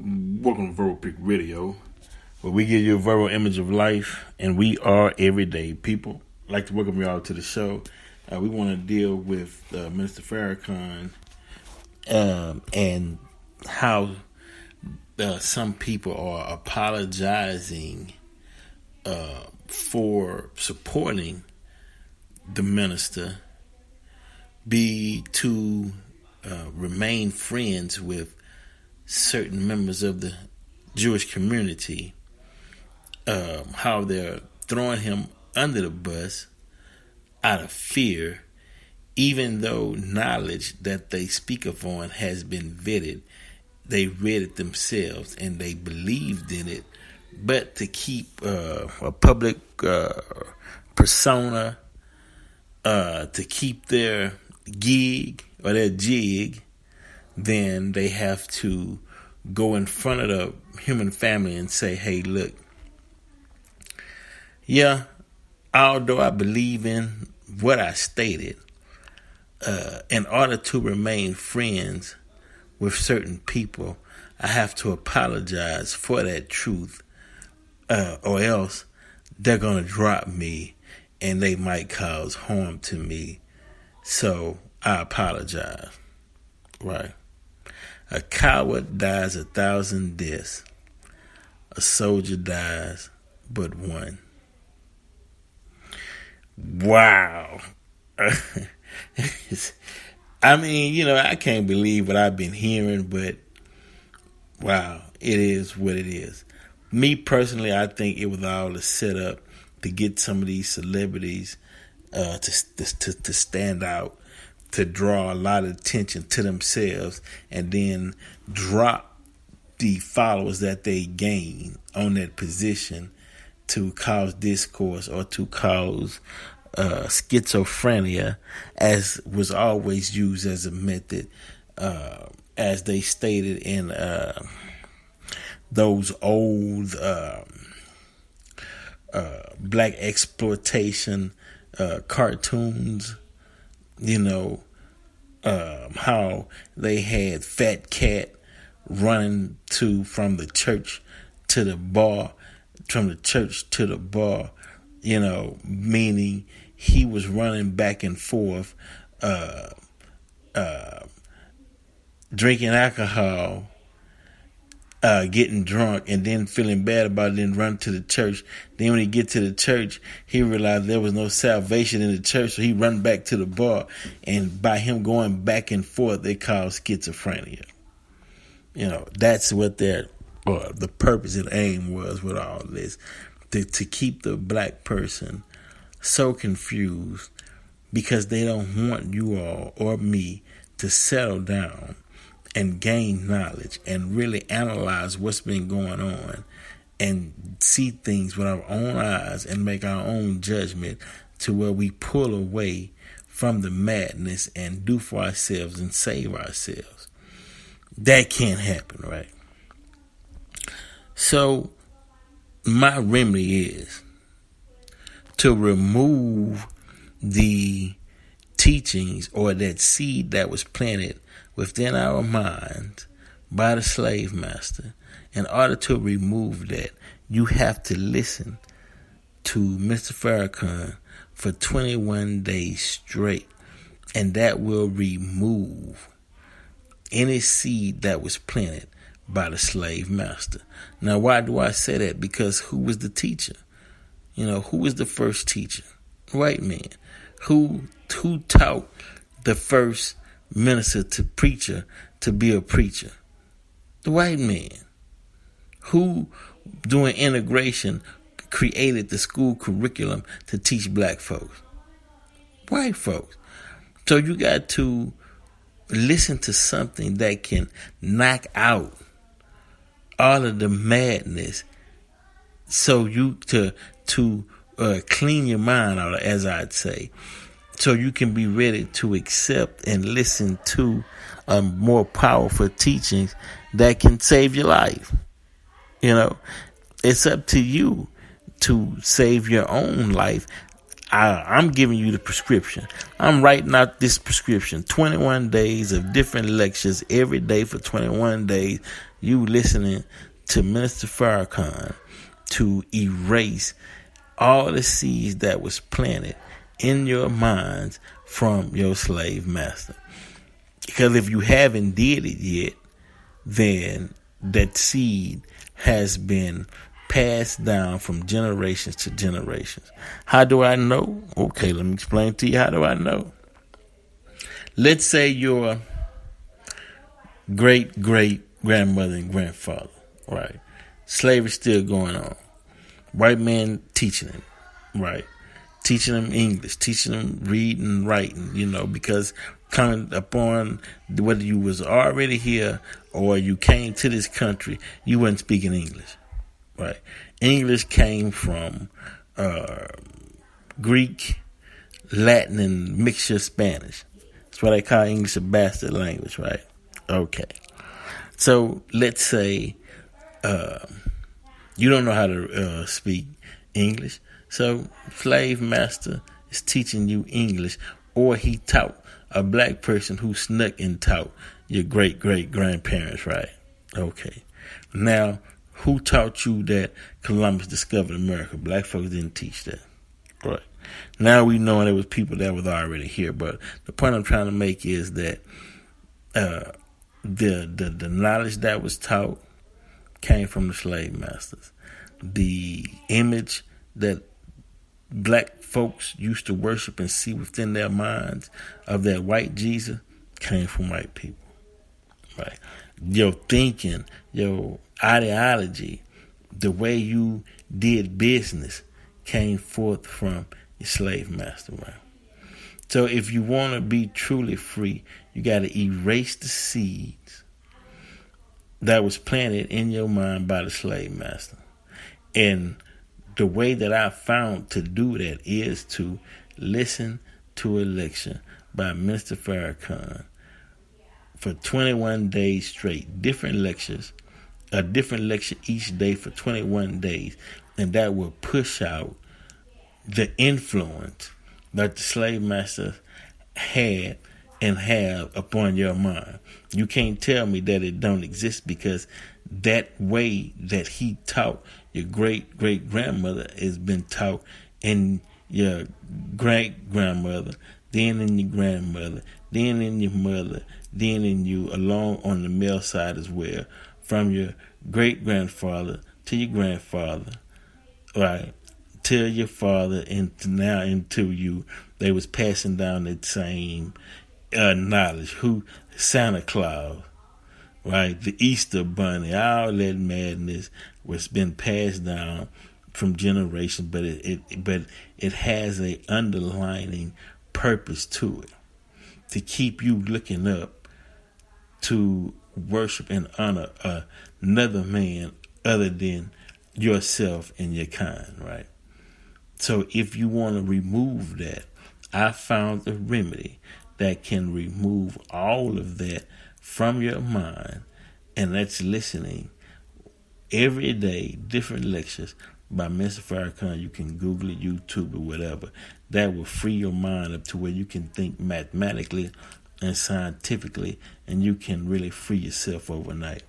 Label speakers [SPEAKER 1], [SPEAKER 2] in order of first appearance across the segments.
[SPEAKER 1] Welcome to Verbal Peak Radio, where we give you a verbal image of life, and we are everyday people. I'd like to welcome you all to the show. We want to deal with Minister Farrakhan and how some people are apologizing for supporting the minister, be to remain friends with certain members of the Jewish community, how they're throwing him under the bus out of fear, even though knowledge that they speak upon has been vetted. They read it themselves and they believed in it, but to keep a public persona, to keep their gig or their jig, then they have to go in front of the human family and say, hey, look, yeah, although I believe in what I stated, in order to remain friends with certain people, I have to apologize for that truth, or else they're going to drop me and they might cause harm to me. So I apologize. Right. A coward dies 1,000 deaths. A soldier dies but one. Wow. I mean, I can't believe what I've been hearing, but wow, it is what it is. Me personally, I think it was all a setup to get some of these celebrities to stand out, to draw a lot of attention to themselves, and then drop the followers that they gain on that position to cause discourse or to cause schizophrenia, as was always used as a method, as they stated in those old black exploitation cartoons. How they had Fat Cat running from the church to the bar, meaning he was running back and forth, drinking alcohol, getting drunk, and then feeling bad about it, then run to the church. Then when he get to the church, he realized there was no salvation in the church, so he run back to the bar. And by him going back and forth, they call schizophrenia. That's what the purpose and aim was with all this, to keep the black person so confused, because they don't want you all or me to settle down and gain knowledge and really analyze what's been going on and see things with our own eyes and make our own judgment, to where we pull away from the madness and do for ourselves and save ourselves. That can't happen, right? So my remedy is to remove the teachings or that seed that was planted within our minds by the slave master. In order to remove that, you have to listen to Mr. Farrakhan for 21 days straight, and that will remove any seed that was planted by the slave master. Now, why do I say that? Because who was the teacher? Who was the first teacher? White man. Who taught the first minister to preacher to be a preacher? The white man. Who, doing integration, created the school curriculum to teach black folks? White folks. So you got to listen to something that can knock out all of the madness, so you to clean your mind out, as I'd say, so you can be ready to accept and listen to more powerful teachings that can save your life. It's up to you to save your own life. I'm giving you the prescription. I'm writing out this prescription. 21 days of different lectures every day for 21 days. you listening to Minister Farrakhan to erase all the seeds that was planted in your minds from your slave master. Because if you haven't did it yet, then that seed has been passed down from generations to generations. How do I know? Okay, let me explain to you how do I know. Let's say your great grandmother and grandfather, right? Slavery still going on. White man teaching them, right? Teaching them English, teaching them reading and writing, because coming upon whether you was already here or you came to this country, you wasn't speaking English, right? English came from Greek, Latin, and mixture of Spanish. That's why they call English a bastard language, right? Okay. So let's say you don't know how to speak English. So slave master is teaching you English, or he taught a black person who snuck and taught your great-great-grandparents, right? Okay. Now, who taught you that Columbus discovered America? Black folks didn't teach that. Right. Now we know there was people that was already here, but the point I'm trying to make is that the knowledge that was taught came from the slave masters. The image that black folks used to worship and see within their minds of that white Jesus came from white people. Right. Your thinking, your ideology, the way you did business came forth from your slave master, right? So if you want to be truly free, you got to erase the seeds that was planted in your mind by the slave master. And the way that I found to do that is to listen to a lecture by Mr. Farrakhan for 21 days straight, different lectures, a different lecture each day for 21 days, and that will push out the influence that the slave masters had and have upon your mind. You can't tell me that it don't exist, because that way that he taught your great-great-grandmother has been taught in your great-grandmother, then in your grandmother, then in your mother, then in you, along on the male side as well, from your great-grandfather to your grandfather, right, to your father, and now into you. They was passing down that same knowledge. Who? Santa Claus, right? The Easter Bunny, all that madness was been passed down from generation, but it has a underlining purpose to it, to keep you looking up to worship and honor another man other than yourself and your kind, right? So if you want to remove that, I found a remedy that can remove all of that from your mind, and that's listening every day, different lectures by Mr. Farrakhan. You can Google it, YouTube it, whatever. That will free your mind up to where you can think mathematically and scientifically, and you can really free yourself overnight.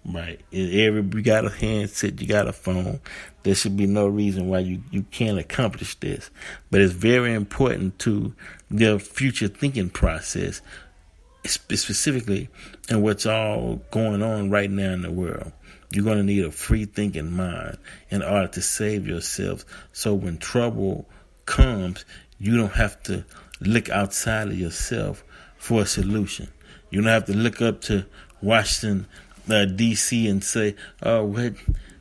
[SPEAKER 1] Right. You got a handset, you got a phone. There should be no reason why you can't accomplish this. But it's very important to the future thinking process, specifically in what's all going on right now in the world. You're going to need a free thinking mind in order to save yourself. So when trouble comes, you don't have to look outside of yourself for a solution. You don't have to look up to Washington, D.C. and say, "Oh,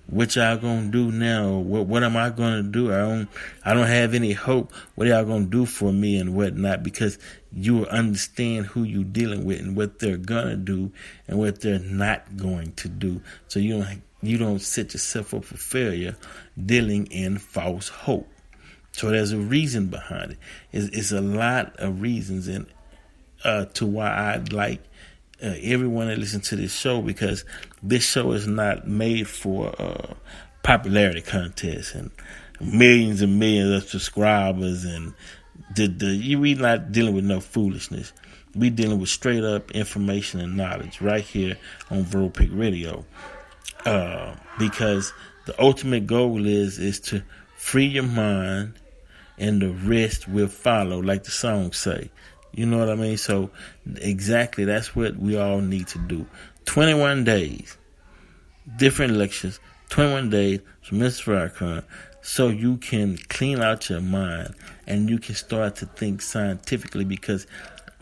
[SPEAKER 1] what y'all gonna do now? What am I gonna do? I don't have any hope. What are y'all gonna do for me and whatnot?" Because you understand who you're dealing with and what they're gonna do and what they're not going to do. So you don't set yourself up for failure dealing in false hope. So there's a reason behind it. It's a lot of reasons, and to why I'd like everyone that listens to this show, because this show is not made for popularity contests and millions and millions of subscribers, and we're not dealing with no foolishness. We dealing with straight up information and knowledge right here on Verbal Pick Radio. Because the ultimate goal is to free your mind, and the rest will follow, like the song say. You know what I mean? So exactly, that's what we all need to do. 21 days, different lectures, 21 days from Mr. Farrakhan, so you can clean out your mind and you can start to think scientifically, because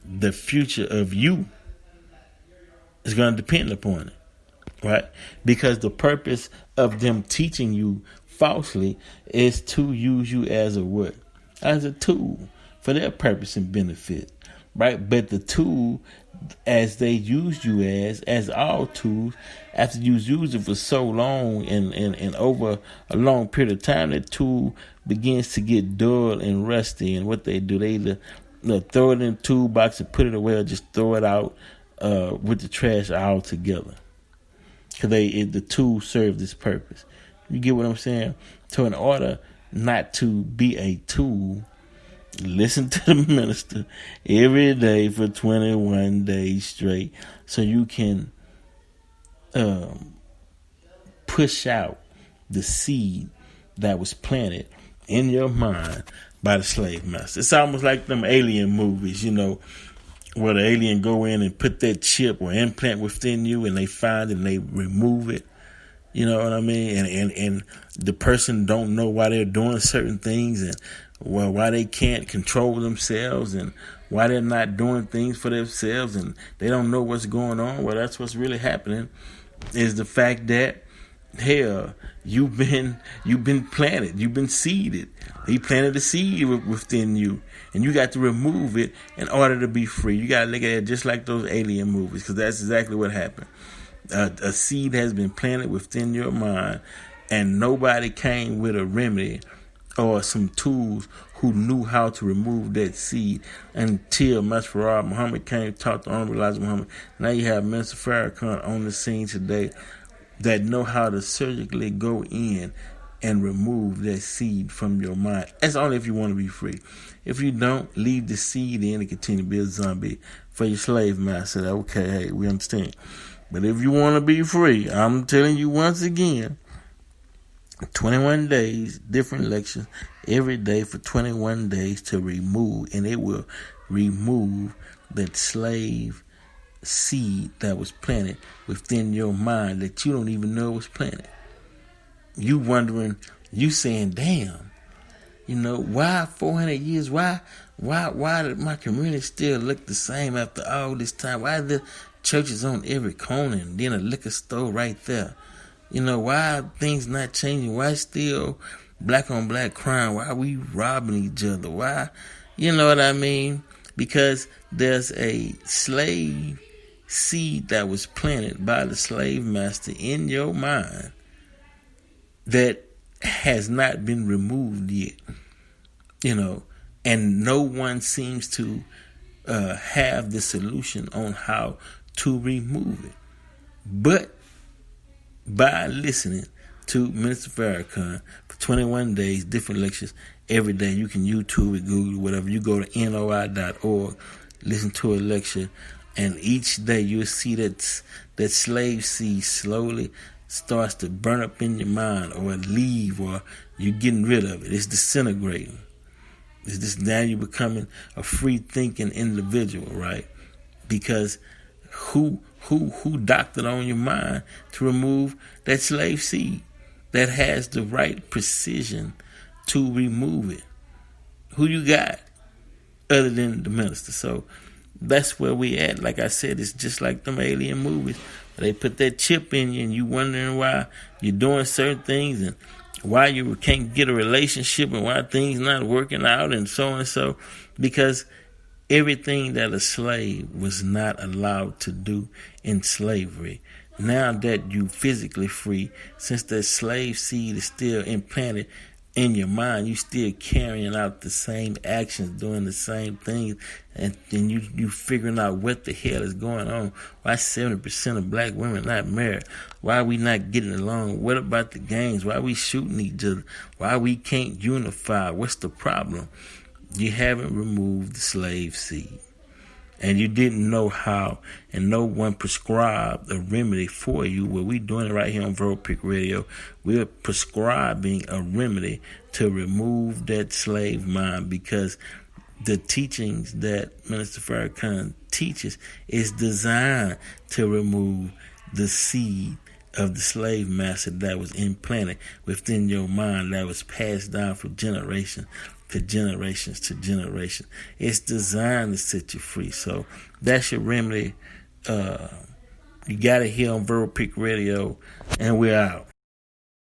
[SPEAKER 1] the future of you is going to depend upon it, right? Because the purpose of them teaching you falsely is to use you as a what? As a tool for their purpose and benefit, right? But the tool, as they use you as all tools, after you use it for so long and over a long period of time, that tool begins to get dull and rusty. And what they do, they either throw it in a toolbox and put it away, or just throw it out with the trash altogether. Because the tool serves this purpose. You get what I'm saying? So in order not to be a tool, listen to the minister every day for 21 days straight, so you can push out the seed that was planted in your mind by the slave master. It's almost like them alien movies, where the alien go in and put that chip or implant within you, and they find it and they remove it. You know what I mean? And the person don't know why they're doing certain things, and why they can't control themselves, and why they're not doing things for themselves, and they don't know what's going on. Well, that's what's really happening, is the fact that, hell, you've been planted, you've been seeded. He planted a seed within you, and you got to remove it in order to be free. You got to look at it just like those alien movies, because that's exactly what happened. A seed has been planted within your mind, and nobody came with a remedy or some tools who knew how to remove that seed until Master Farad Muhammad came to talk to Honorable Elijah Muhammad. Now you have Minister Farrakhan on the scene today that know how to surgically go in and remove that seed from your mind. That's only if you want to be free. If you don't, leave the seed in and continue to be a zombie for your slave master. Okay, hey, we understand. But if you want to be free, I'm telling you once again, 21 days, different lectures, every day for 21 days to remove, and it will remove that slave seed that was planted within your mind that you don't even know was planted. You wondering, you saying, damn, why 400 years, why did my community still look the same after all this time? Why the churches on every corner and then a liquor store right there? Why are things not changing? Why still black on black crime? Why are we robbing each other? Why? You know what I mean? Because there's a slave seed that was planted by the slave master in your mind that has not been removed yet. And no one seems to have the solution on how to remove it. But by listening to Minister Farrakhan for 21 days, different lectures every day, you can YouTube it, Google, whatever. You go to NOI.org, listen to a lecture, and each day you'll see that slave seed slowly starts to burn up in your mind, or leave, or you're getting rid of it. It's disintegrating. It's just now you're becoming a free thinking individual, right? Because who doctored on your mind to remove that slave seed that has the right precision to remove it? Who you got other than the minister? So that's where we at. Like I said, it's just like them alien movies. They put that chip in you and you wondering why you're doing certain things and why you can't get a relationship and why things not working out and so on and so. Because everything that a slave was not allowed to do in slavery, now that you physically free, since that slave seed is still implanted in your mind, you still carrying out the same actions, doing the same things, and then you figuring out what the hell is going on. Why 70% of black women not married? Why are we not getting along? What about the gangs? Why are we shooting each other? Why we can't unify? What's the problem? You haven't removed the slave seed. and you didn't know how, and no one prescribed a remedy for you, well, we're doing it right here on Verbal Pick Radio. We're prescribing a remedy to remove that slave mind, because the teachings that Minister Farrakhan teaches is designed to remove the seed of the slave master that was implanted within your mind, that was passed down from generation to generations to generation. It's designed to set you free. So that's your remedy. You got it here on Verbal Pick Radio, and we're out.